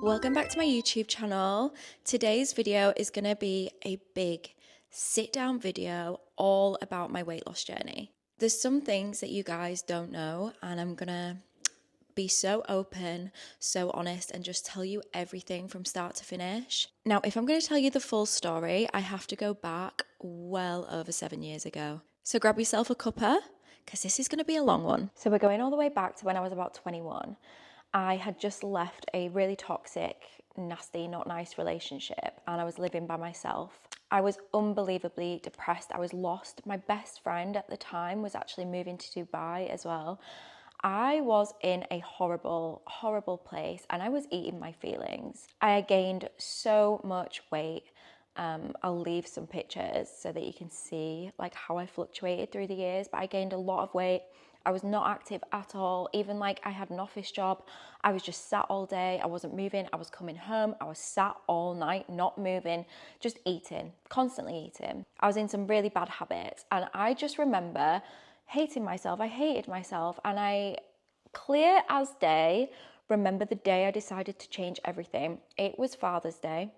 Welcome back to my YouTube channel. Today's video is going to be a big sit down video all about my weight loss journey. There's some things that you guys don't know, and I'm going to be so open, so honest, and just tell you everything from start to finish. Now, if I'm going to tell you the full story, I have to go back well over 7 years ago. So grab yourself a cuppa, because this is going to be a long one. So we're going all the way back to when I was about 21. I had just left a really toxic, nasty, not nice relationship, and I was living by myself. I was unbelievably depressed. I was lost. My best friend at the time was actually moving to Dubai as well. I was in a horrible, horrible place, and I was eating my feelings. I had gained so much weight. I'll leave some pictures so that you can see like how I fluctuated through the years, but I gained a lot of weight. I was not active at all. Even like I had an office job, I was just sat all day. I wasn't moving. I was coming home. I was sat all night, not moving, just eating, constantly eating. I was in some really bad habits, and I just remember hating myself. I hated myself, and I, clear as day, remember the day I decided to change everything. It was Father's Day.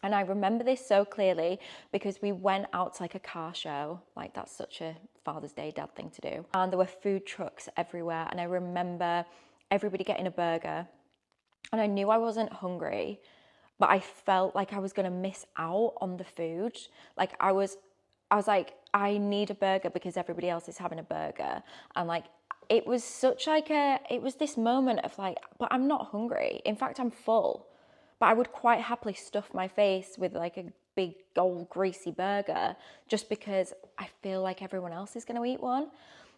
And I remember this so clearly because we went out to like a car show. Like, that's such a Father's Day dad thing to do. And there were food trucks everywhere. And I remember everybody getting a burger. And I knew I wasn't hungry, but I felt like I was going to miss out on the food. Like I was like, I need a burger because everybody else is having a burger. And like, it was such like it was this moment of like, but I'm not hungry. In fact, I'm full. But I would quite happily stuff my face with like a big old greasy burger just because I feel like everyone else is going to eat one.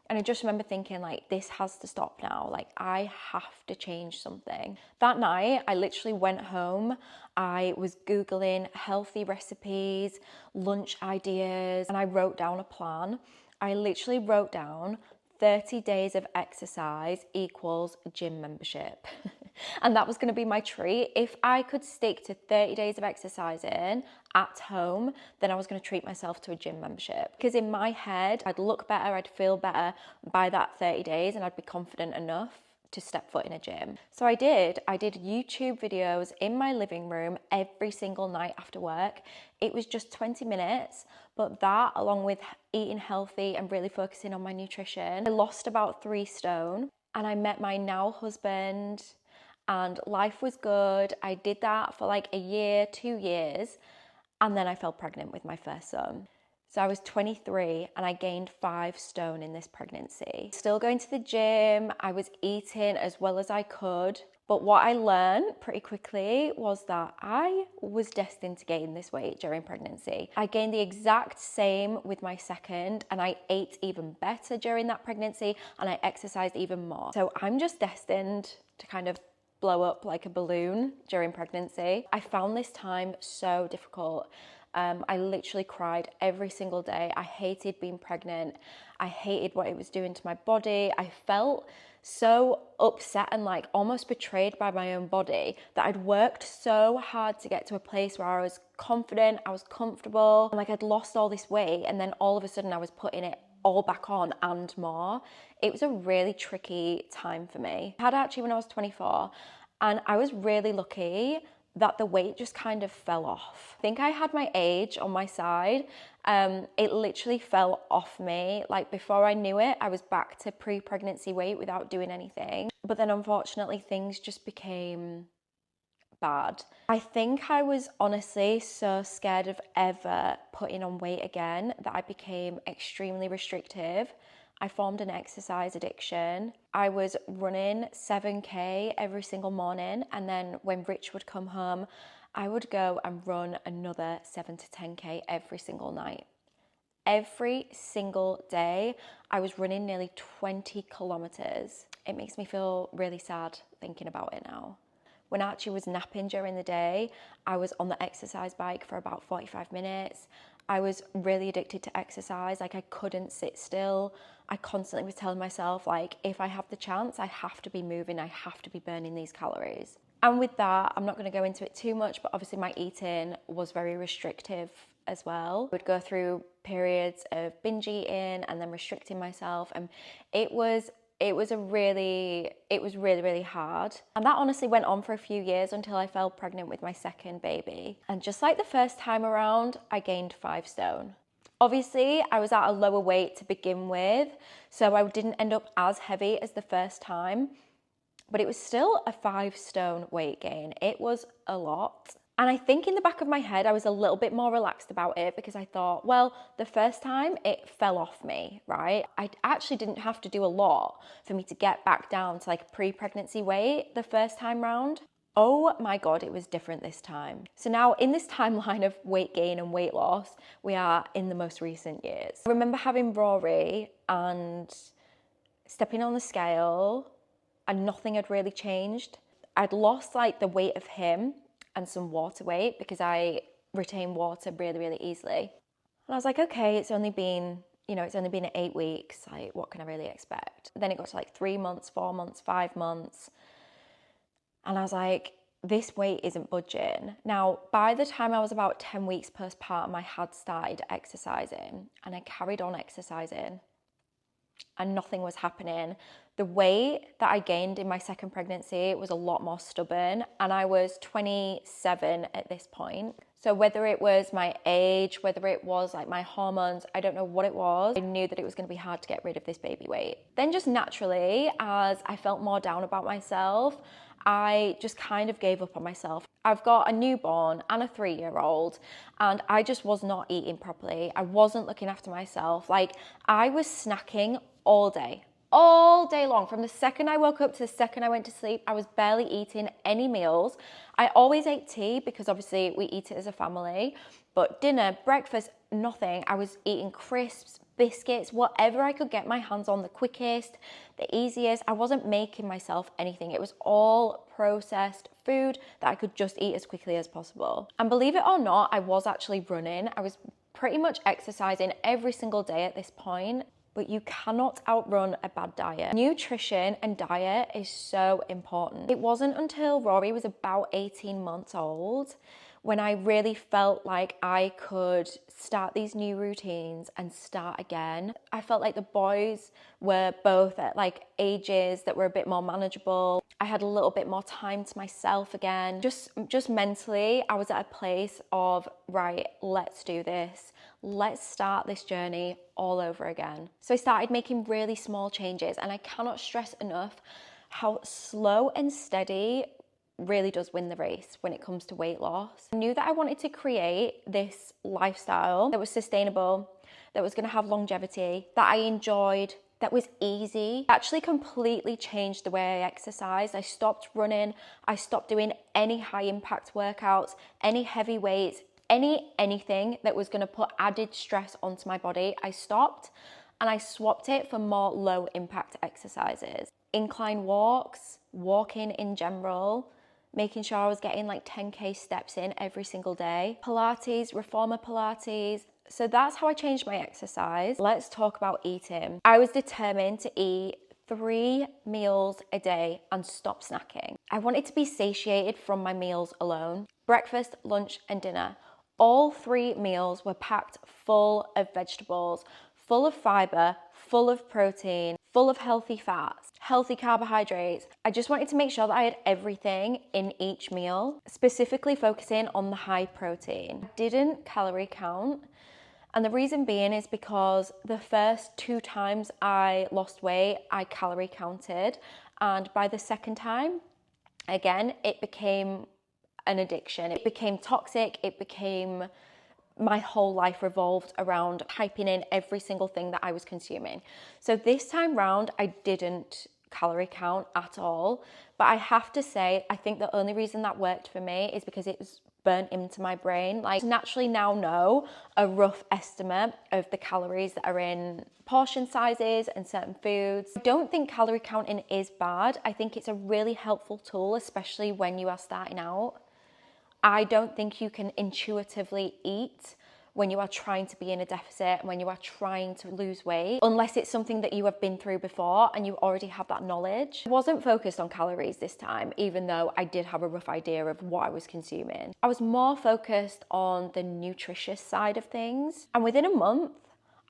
And I just remember thinking like, this has to stop now. Like, I have to change something. That night, I literally went home. I was Googling healthy recipes, lunch ideas, and I wrote down a plan. I literally wrote down 30 days of exercise equals gym membership. And that was going to be my treat. If I could stick to 30 days of exercising at home, then I was going to treat myself to a gym membership. Because in my head, I'd look better, I'd feel better by that 30 days, and I'd be confident enough to step foot in a gym. So I did YouTube videos in my living room every single night after work. It was just 20 minutes, but that, along with eating healthy and really focusing on my nutrition, I lost about 3 stone, and I met my now husband, and life was good. I did that for like a year, 2 years, and then I fell pregnant with my first son. So I was 23 and I gained 5 stone in this pregnancy. Still going to the gym, I was eating as well as I could. But what I learned pretty quickly was that I was destined to gain this weight during pregnancy. I gained the exact same with my second, and I ate even better during that pregnancy, and I exercised even more. So I'm just destined to kind of blow up like a balloon during pregnancy. I found this time so difficult. I literally cried every single day. I hated being pregnant. I hated what it was doing to my body. I felt so upset and like almost betrayed by my own body that I'd worked so hard to get to a place where I was confident, I was comfortable, and like I'd lost all this weight, and then all of a sudden I was putting it all back on and more. It was a really tricky time for me. I had actually when I was 24, and I was really lucky that the weight just kind of fell off. I think I had my age on my side. It literally fell off me. Like, before I knew it, I was back to pre-pregnancy weight without doing anything. But then unfortunately things just became bad. I think I was honestly so scared of ever putting on weight again that I became extremely restrictive. I formed an exercise addiction. I was running 7K every single morning, and then when Rich would come home, I would go and run another 7 to 10K every single night. Every single day, I was running nearly 20 kilometers. It makes me feel really sad thinking about it now. When Archie was napping during the day, I was on the exercise bike for about 45 minutes. I was really addicted to exercise. Like, I couldn't sit still. I constantly was telling myself, like, if I have the chance, I have to be moving. I have to be burning these calories. And with that, I'm not going to go into it too much, but obviously my eating was very restrictive as well. I would go through periods of binge eating and then restricting myself, and it was it was really, really hard. And that honestly went on for a few years until I fell pregnant with my second baby. And just like the first time around, I gained 5 stone. Obviously, I was at a lower weight to begin with, so I didn't end up as heavy as the first time, but it was still a 5 stone weight gain. It was a lot. And I think in the back of my head, I was a little bit more relaxed about it because I thought, well, the first time it fell off me, right? I actually didn't have to do a lot for me to get back down to like pre-pregnancy weight the first time round. Oh my God, it was different this time. So now in this timeline of weight gain and weight loss, we are in the most recent years. I remember having Rory and stepping on the scale and nothing had really changed. I'd lost like the weight of him and some water weight because I retain water really, really easily. And I was like, okay, it's only been 8 weeks. Like, what can I really expect? Then it got to like 3 months, 4 months, 5 months. And I was like, this weight isn't budging. Now, by the time I was about 10 weeks postpartum, I had started exercising and I carried on exercising and nothing was happening. The weight that I gained in my second pregnancy was a lot more stubborn, and I was 27 at this point. So whether it was my age, whether it was like my hormones, I don't know what it was, I knew that it was going to be hard to get rid of this baby weight. Then just naturally, as I felt more down about myself, I just kind of gave up on myself. I've got a newborn and a 3-year-old, and I just was not eating properly. I wasn't looking after myself. Like, I was snacking all day long. From the second I woke up to the second I went to sleep, I was barely eating any meals. I always ate tea because obviously we eat it as a family, but dinner, breakfast, nothing. I was eating crisps, biscuits, whatever I could get my hands on, the quickest, the easiest. I wasn't making myself anything. It was all processed food that I could just eat as quickly as possible. And believe it or not, I was actually running. I was pretty much exercising every single day at this point. But you cannot outrun a bad diet. Nutrition and diet is so important. It wasn't until Rory was about 18 months old when I really felt like I could start these new routines and start again. I felt like the boys were both at like ages that were a bit more manageable. I had a little bit more time to myself again. Just mentally, I was at a place of, right, let's do this. Let's start this journey all over again. So I started making really small changes, and I cannot stress enough how slow and steady really does win the race when it comes to weight loss. I knew that I wanted to create this lifestyle that was sustainable, that was going to have longevity, that I enjoyed, that was easy. It actually completely changed the way I exercised. I stopped running. I stopped doing any high impact workouts, any heavy weights, anything that was going to put added stress onto my body. I stopped and I swapped it for more low impact exercises. Incline walks, walking in general, making sure I was getting like 10K steps in every single day. Pilates, reformer Pilates. So that's how I changed my exercise. Let's talk about eating. I was determined to eat 3 meals a day and stop snacking. I wanted to be satiated from my meals alone. Breakfast, lunch, and dinner. All 3 meals were packed full of vegetables, full of fiber, full of protein, full of healthy fats, healthy carbohydrates. I just wanted to make sure that I had everything in each meal, specifically focusing on the high protein. I didn't calorie count. And the reason being is because the first 2 times I lost weight, I calorie counted. And by the second time, again, it became an addiction. It became toxic. It became, my whole life revolved around typing in every single thing that I was consuming. So this time round, I didn't calorie count at all. But I have to say, I think the only reason that worked for me is because it was burnt into my brain. Like, naturally now know a rough estimate of the calories that are in portion sizes and certain foods. I don't think calorie counting is bad. I think it's a really helpful tool, especially when you are starting out. I don't think you can intuitively eat when you are trying to be in a deficit, when you are trying to lose weight, unless it's something that you have been through before and you already have that knowledge. I wasn't focused on calories this time, even though I did have a rough idea of what I was consuming. I was more focused on the nutritious side of things. And within a month,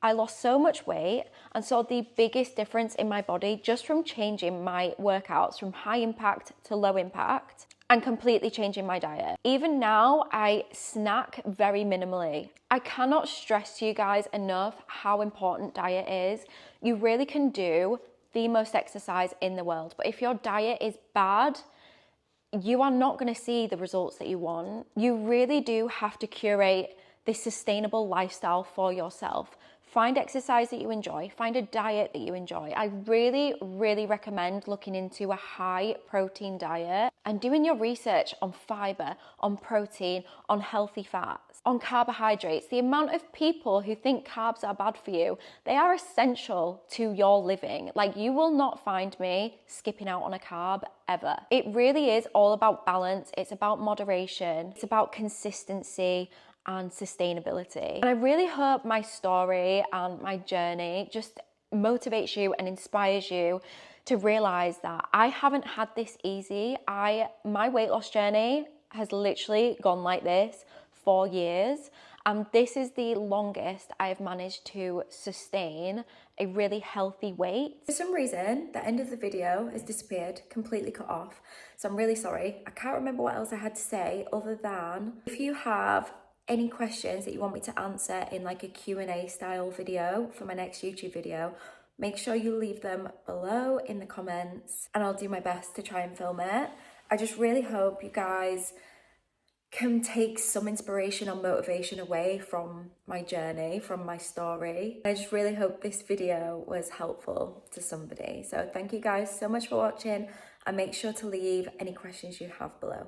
I lost so much weight and saw the biggest difference in my body just from changing my workouts from high impact to low impact and completely changing my diet. Even now, I snack very minimally. I cannot stress to you guys enough how important diet is. You really can do the most exercise in the world, but if your diet is bad, you are not going to see the results that you want. You really do have to curate this sustainable lifestyle for yourself. Find exercise that you enjoy, find a diet that you enjoy. I really, really recommend looking into a high protein diet and doing your research on fiber, on protein, on healthy fats, on carbohydrates. The amount of people who think carbs are bad for you, they are essential to your living. Like, you will not find me skipping out on a carb ever. It really is all about balance. It's about moderation. It's about consistency and sustainability. And I really hope my story and my journey just motivates you and inspires you to realize that I haven't had this easy. My weight loss journey has literally gone like this for years, and this is the longest I have managed to sustain a really healthy weight. For some reason, the end of the video has disappeared, completely cut off. So I'm really sorry. I can't remember what else I had to say other than if you have any questions that you want me to answer in like a Q&A style video for my next YouTube video, make sure you leave them below in the comments and I'll do my best to try and film it. I just really hope you guys can take some inspiration or motivation away from my journey, from my story. I just really hope this video was helpful to somebody. So thank you guys so much for watching, and make sure to leave any questions you have below.